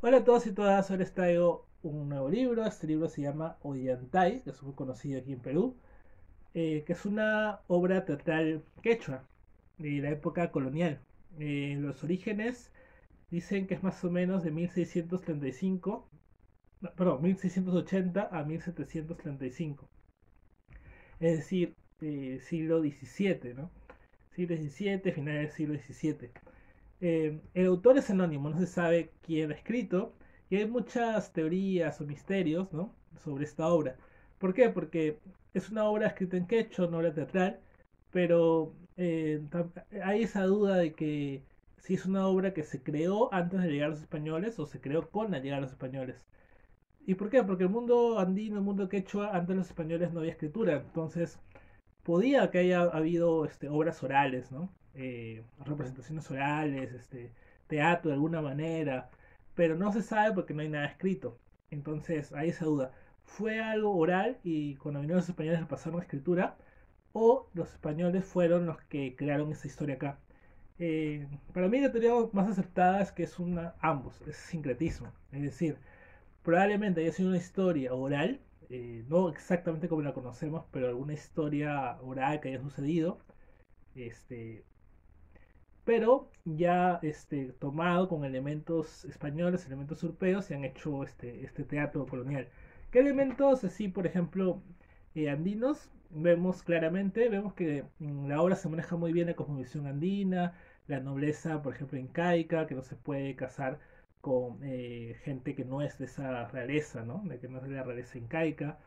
Hola a todos y todas, hoy les traigo un nuevo libro. Este libro se llama Ollantay, que es muy conocido aquí en Perú, que es una obra teatral quechua de la época colonial. Los orígenes dicen que es más o menos de 1635, no, perdón, 1680 a 1735, es decir, siglo XVII, ¿no? Siglo XVII, final del siglo XVII. El autor es anónimo, no se sabe quién ha escrito, y hay muchas teorías o misterios, ¿no?, sobre esta obra. ¿Por qué? Porque es una obra escrita en quechua, una obra teatral, pero hay esa duda de que si es una obra que se creó antes de llegar a los españoles o se creó con la llegada de los españoles. ¿Y por qué? Porque el mundo andino, el mundo quechua, antes de los españoles no había escritura, entonces podía que haya habido obras orales, ¿no? Representaciones orales, teatro de alguna manera, pero no se sabe porque no hay nada escrito. Entonces hay esa duda. ¿Fue algo oral y cuando vinieron los españoles le pasaron a escritura? ¿O los españoles fueron los que crearon esa historia acá? Para mí la teoría más aceptada es que es ambos, es sincretismo. Es decir, probablemente haya sido una historia oral, no exactamente como la conocemos, pero alguna historia oral que haya sucedido, este, pero ya tomado con elementos españoles, elementos europeos, se han hecho este teatro colonial. ¿Qué elementos así, por ejemplo, andinos? Vemos claramente, vemos que en la obra se maneja muy bien la cosmovisión andina, la nobleza, por ejemplo, incaica, que no se puede casar con gente que no es de esa realeza, ¿no? De que no es de la realeza incaica.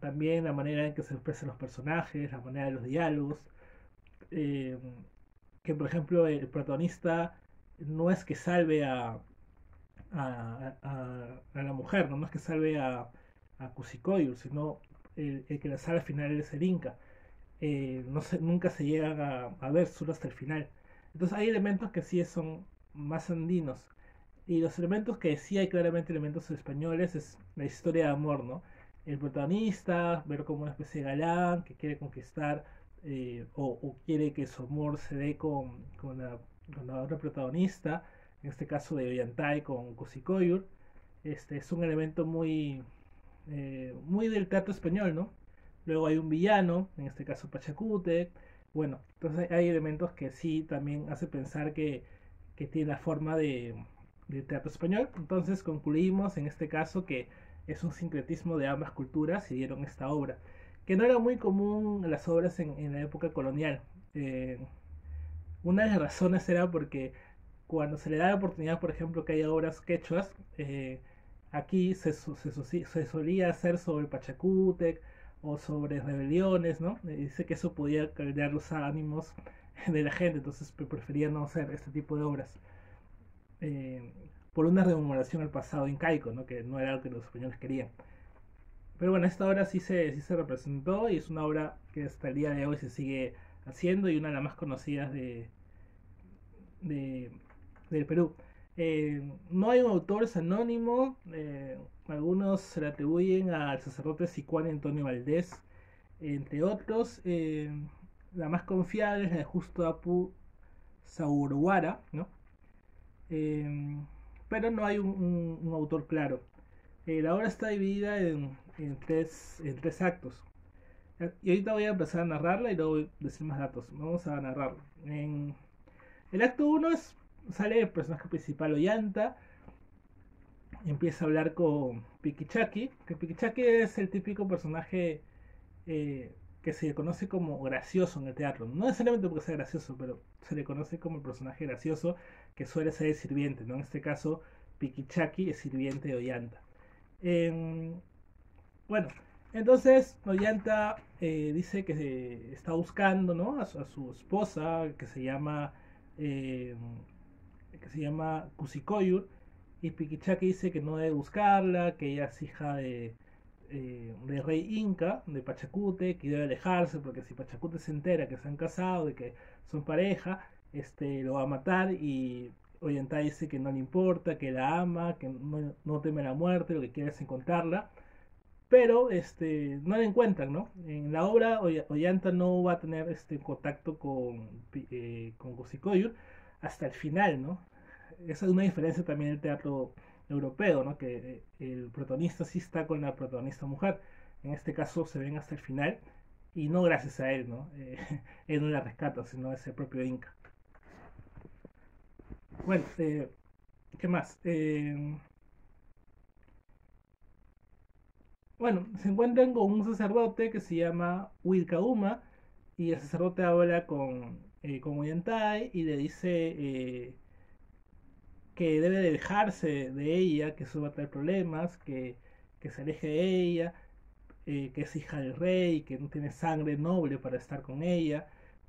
También la manera en que se expresan los personajes, la manera de los diálogos. eh, que por ejemplo el protagonista no es que salve a la mujer, ¿no? No es que salve a Kusikoyu, sino el que la salva al final es el Inca. No se, nunca se llegan a ver solo hasta el final. Entonces hay elementos que sí son más andinos. Y los elementos que sí hay claramente elementos españoles es la historia de amor, ¿no? El protagonista, ver como una especie de galán que quiere conquistar o quiere que su amor se dé con la otra protagonista, en este caso de Ollantay con Kusikoyur. Es un elemento muy del teatro español, ¿no? Luego hay un villano, en este caso Pachacute. Bueno, entonces hay elementos que sí también hace pensar que tiene la forma de teatro español. Entonces concluimos en este caso que es un sincretismo de ambas culturas y dieron esta obra, que no era muy común en las obras en la época colonial. Eh, una de las razones era porque cuando se le da la oportunidad, por ejemplo, que haya obras quechuas, aquí se solía hacer sobre Pachacútec o sobre rebeliones, ¿no? Dice que eso podía caldear los ánimos de la gente, entonces prefería no hacer este tipo de obras. eh, por una rememoración al pasado incaico, ¿no? Que no era lo que los españoles querían. Pero bueno, esta obra sí se representó y es una obra que hasta el día de hoy se sigue haciendo y una de las más conocidas de, del Perú. No hay un autor, es anónimo. Algunos se le atribuyen al sacerdote Sicuán Antonio Valdés, entre otros. La más confiable es la de Justo Apu Sauruara, ¿no? Eh, pero no hay un autor claro. La obra está dividida en tres actos. Y ahorita voy a empezar a narrarla y luego voy a decir más datos. Vamos a narrarla. En el acto uno sale el personaje principal Ollanta, empieza a hablar con Pikichaki, que Pikichaki es el típico personaje que se le conoce como gracioso en el teatro. No necesariamente porque sea gracioso, pero se le conoce como el personaje gracioso que suele ser el sirviente, ¿no? En este caso, Pikichaki es sirviente de Ollanta. Eh, bueno, entonces Ollanta dice que está buscando, ¿no?, a su esposa eh, que se llama Kusikoyur, y Pikichaki dice que no debe buscarla, que ella es hija de rey Inca, de Pachacute, que debe alejarse porque si Pachacute se entera que se han casado, de que son pareja, lo va a matar. Y Ollantay dice que no le importa, que la ama, que no teme la muerte, lo que quiere es encontrarla, pero no la encuentran, ¿no? En la obra Ollanta no va a tener contacto con Kusikoyur hasta el final, ¿no? esa es una diferencia también del teatro europeo, ¿no? Que el protagonista sí está con la protagonista mujer. En este caso se ven hasta el final y no gracias a él, ¿no? Él no la rescata, sino es el propio Inca. Bueno, ¿qué más? Bueno, se encuentran con un sacerdote que se llama Wilcauma y el sacerdote habla con Ollantay y le dice que debe de dejarse de ella, que eso va a traer problemas, que se aleje de ella, que es hija del rey, que no tiene sangre noble para estar con ella,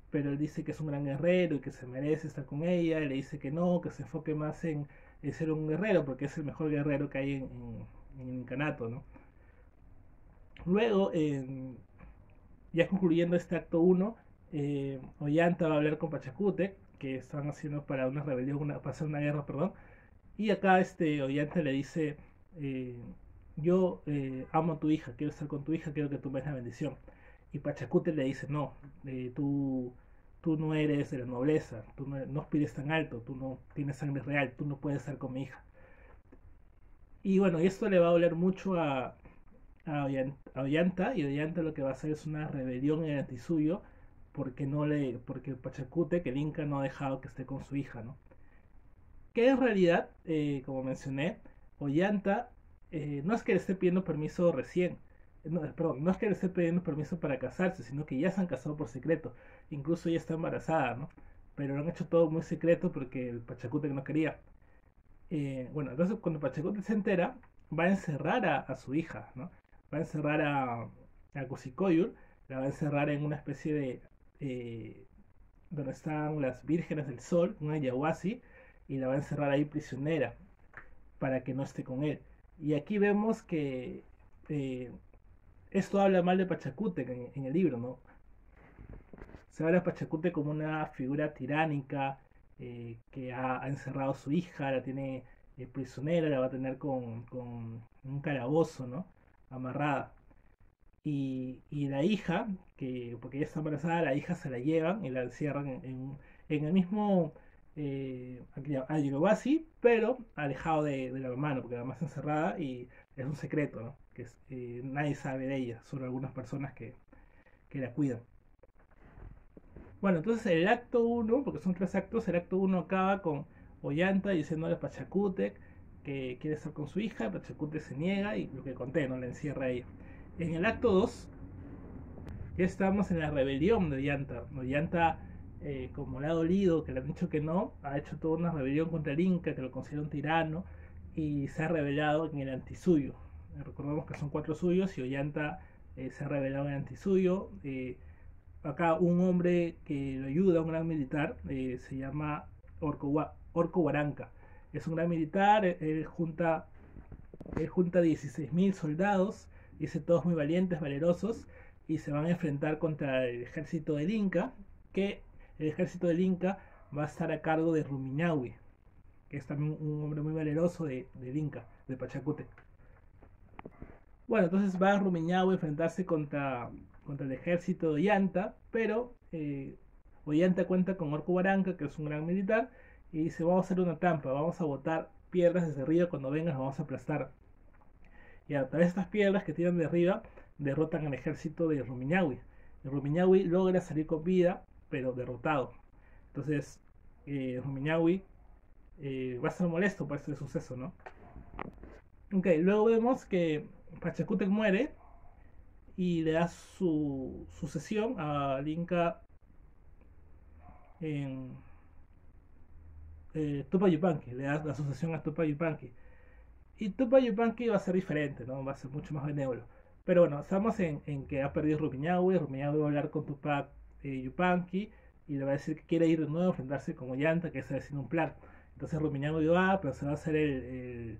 pero él dice que es un gran guerrero y que se merece estar con ella, y le dice que no, que se enfoque más en ser un guerrero, porque es el mejor guerrero que hay en el incanato, ¿no? Luego, ya concluyendo este acto 1, Ollanta va a hablar con Pachacute, que están haciendo para una rebelión, para hacer una guerra, perdón, y acá Ollanta le dice, eh, yo amo a tu hija, quiero estar con tu hija, quiero que tú me des la bendición. Y Pachacute le dice, no, tú no eres de la nobleza, tú no aspires tan alto, tú no tienes sangre real, tú no puedes estar con mi hija. Y bueno, esto le va a doler mucho a Ollanta, y Ollanta lo que va a hacer es una rebelión en el antisuyo porque Pachacute, que el Inca no ha dejado que esté con su hija, ¿no? Que en realidad, como mencioné, Ollanta no es que le esté pidiendo permiso recién, no, perdón, no es que le esté pidiendo permiso para casarse, sino que ya se han casado por secreto, incluso ella está embarazada, ¿no? Pero lo han hecho todo muy secreto porque el Pachacute no quería. Bueno, entonces cuando Pachacute se entera, va a encerrar a su hija, ¿no? Va a encerrar a Cosicoyur, la va a encerrar en una especie de donde están las vírgenes del sol, un ayahuasí, y la va a encerrar ahí prisionera para que no esté con él. Y aquí vemos que eh, esto habla mal de Pachacute en el libro, ¿no? Se habla de Pachacute como una figura tiránica que ha encerrado a su hija, la tiene prisionera, la va a tener con un calabozo, ¿no? Amarrada. Y la hija, porque ella está embarazada, la hija se la llevan y la encierran en el mismo Ayahuasí, pero alejado de la mamá, ¿no? Porque la mamá está encerrada y es un secreto, ¿no? Nadie sabe de ella, solo algunas personas que la cuidan. Bueno, entonces el acto 1, porque son 3 actos, el acto 1 acaba con Ollanta diciéndole a Pachacútec que quiere estar con su hija, Pachacútec se niega y lo que conté, no la encierra a ella. En el acto 2 ya estamos en la rebelión de Ollanta. Ollanta, como le ha dolido, que le han dicho que no, ha hecho toda una rebelión contra el Inca, que lo considera un tirano, y se ha rebelado en el antisuyo. Recordemos que son 4 suyos y Ollanta se ha rebelado en el antisuyo. Acá un hombre que lo ayuda, un gran militar, se llama Orco Guaranca. Es un gran militar, él junta 16.000 soldados, dice todos muy valientes, valerosos, y se van a enfrentar contra el ejército del Inca, que el ejército del Inca va a estar a cargo de Rumiñahui, que es también un hombre muy valeroso del Inca, de Pachacute. Bueno, entonces va Rumiñahui a enfrentarse contra el ejército de Ollanta, pero Ollanta cuenta con Orco Baranca, que es un gran militar, y dice, vamos a hacer una trampa, vamos a botar piedras desde arriba, cuando vengan las vamos a aplastar. Y a través de estas piedras que tiran de arriba, derrotan al ejército de Rumiñahui. El Rumiñahui logra salir con vida, pero derrotado. Entonces, Rumiñahui va a estar molesto por este suceso, ¿no? Ok, luego vemos que Pachacútec muere y le da su sucesión al Inca en Tupa Yupanqui, le da la sucesión a Tupa Yupanqui. Y Tupa Yupanqui va a ser diferente, ¿no? Va a ser mucho más benévolo. Pero bueno, estamos en que ha perdido Rumiñahui. Rumiñahui va a hablar con Tupac Yupanqui y le va a decir que quiere ir de nuevo a enfrentarse con Ollanta, que está haciendo un plan. Entonces Rumiñahui va, pero se va a hacer le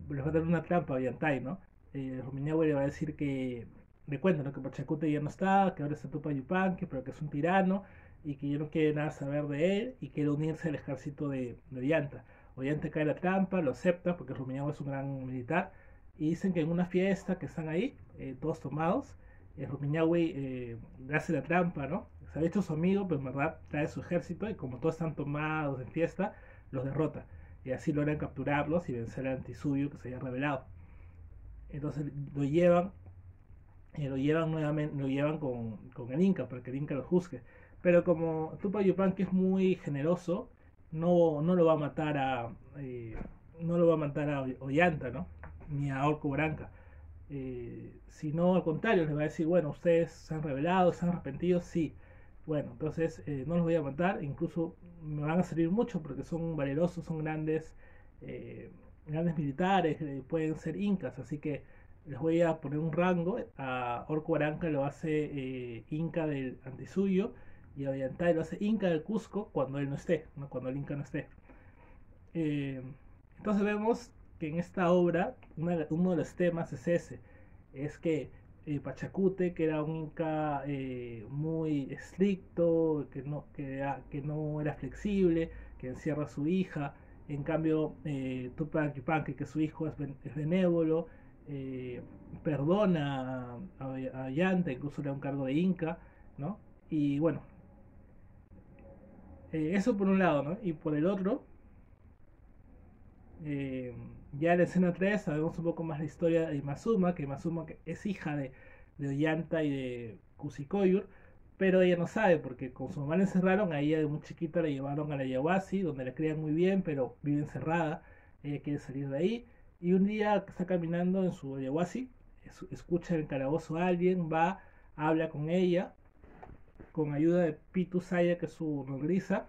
va a dar una trampa a Ollantay, ¿no? Rumiñahui le va a decir que le cuenta, ¿no? Que Pachacute ya no está, que ahora está Tupac Yupanqui, pero que es un tirano y que ya no quiere nada saber de él y quiere unirse al ejército de Ollanta. Ollanta cae en la trampa, lo acepta porque Rumiñahui es un gran militar y dicen que en una fiesta que están ahí, todos tomados, Rumiñahui le hace la trampa, ¿no? Se ha hecho su amigo, pero en verdad trae su ejército y como todos están tomados en fiesta, los derrota. y así logran capturarlos y vencer al Antisuyo que se había revelado. Entonces lo llevan nuevamente, lo llevan con el Inca para que el Inca lo juzgue. Pero como Tupac Yupanqui es muy generoso, no lo va a matar eh, no lo va a matar a Ollanta, ¿no? Ni a Orco Branca. Sino al contrario, les va a decir, bueno, ustedes se han revelado, se han arrepentido, sí. Bueno, entonces no los voy a matar, incluso me van a servir mucho porque son valerosos, son grandes militares, pueden ser incas, así que les voy a poner un rango. A Orco Aranca lo hace Inca del Antisuyo y a Ollantay lo hace Inca del Cusco cuando él no esté, ¿no? Cuando el Inca no esté. Eh, entonces vemos que en esta obra uno de los temas es ese, es que Pachacute, que era un Inca muy estricto, que no era flexible, que encierra a su hija. En cambio, Tupac Yupanqui, que su hijo es benévolo, eh, perdona a Yanta, incluso le da un cargo de Inca, ¿no? Y bueno, eso por un lado, ¿no? Y por el otro, eh, ya en la escena 3 sabemos un poco más la historia de Mazuma, que es hija de Ollanta y de Kusikoyur, pero ella no sabe porque con su mamá la encerraron, a ella de muy chiquita la llevaron a la Yahuasi, donde la crían muy bien, pero vive encerrada, ella quiere salir de ahí, y un día está caminando en su Yahuasi, escucha en el calabozo a alguien, va, habla con ella, con ayuda de Pitu Saya, que es su nodriza.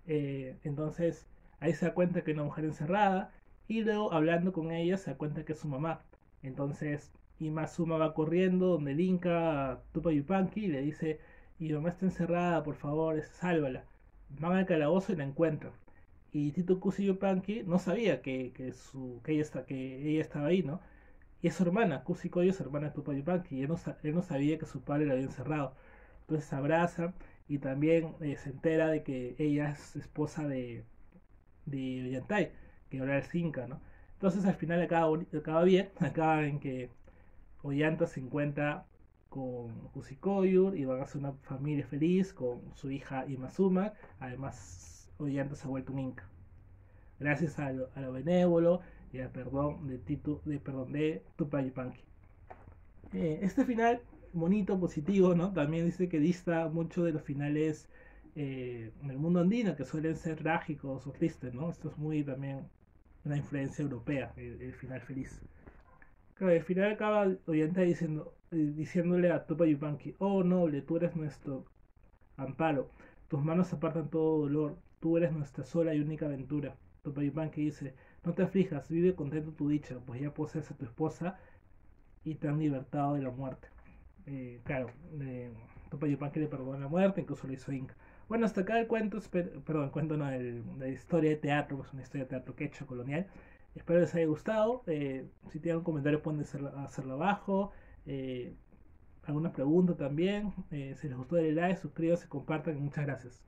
Entonces ahí se da cuenta que es una mujer encerrada y luego hablando con ella se da cuenta que es su mamá. Entonces Imazuma va corriendo donde el Inca Tupa Yupanqui y le dice, y mamá está encerrada, por favor, sálvala. Van al calabozo y la encuentran. Y Tito Kusi Yupanqui no sabía que ella estaba ahí, ¿no? Y es su hermana, Kusi Koyo es hermana de Tupa Yupanqui, y él no sabía que su padre la había encerrado. Entonces se abrazan y también se entera de que ella es esposa de Ollantay, que ahora es Inca, ¿no? Entonces al final acaba bien, acaba en que Ollanta se encuentra con Kusikoyur y van a ser una familia feliz con su hija Imazuma. Además, Ollanta se ha vuelto un Inca. Gracias a lo benévolo y al perdón de Tupac Yupanqui. Este final bonito, positivo, ¿no? También dice que dista mucho de los finales en el mundo andino, que suelen ser trágicos o tristes, ¿no? Esto es muy también una influencia europea, el final feliz. Claro, al final acaba Ollanta diciéndole a Tupac Yupanqui, oh noble, tú eres nuestro amparo, tus manos apartan todo dolor, tú eres nuestra sola y única aventura. Tupac Yupanqui dice, no te aflijas, vive contento tu dicha, pues ya posees a tu esposa y te han libertado de la muerte. Claro, Tupac Yupanqui le perdonó la muerte, incluso lo hizo Inca. Bueno, hasta acá el cuento, perdón, el cuento no, la historia de teatro, pues una historia de teatro quechua colonial. Espero les haya gustado. Si tienen un comentario pueden hacerlo abajo. Eh, alguna pregunta también. Si les gustó, denle like, suscríbanse, compartan. Muchas gracias.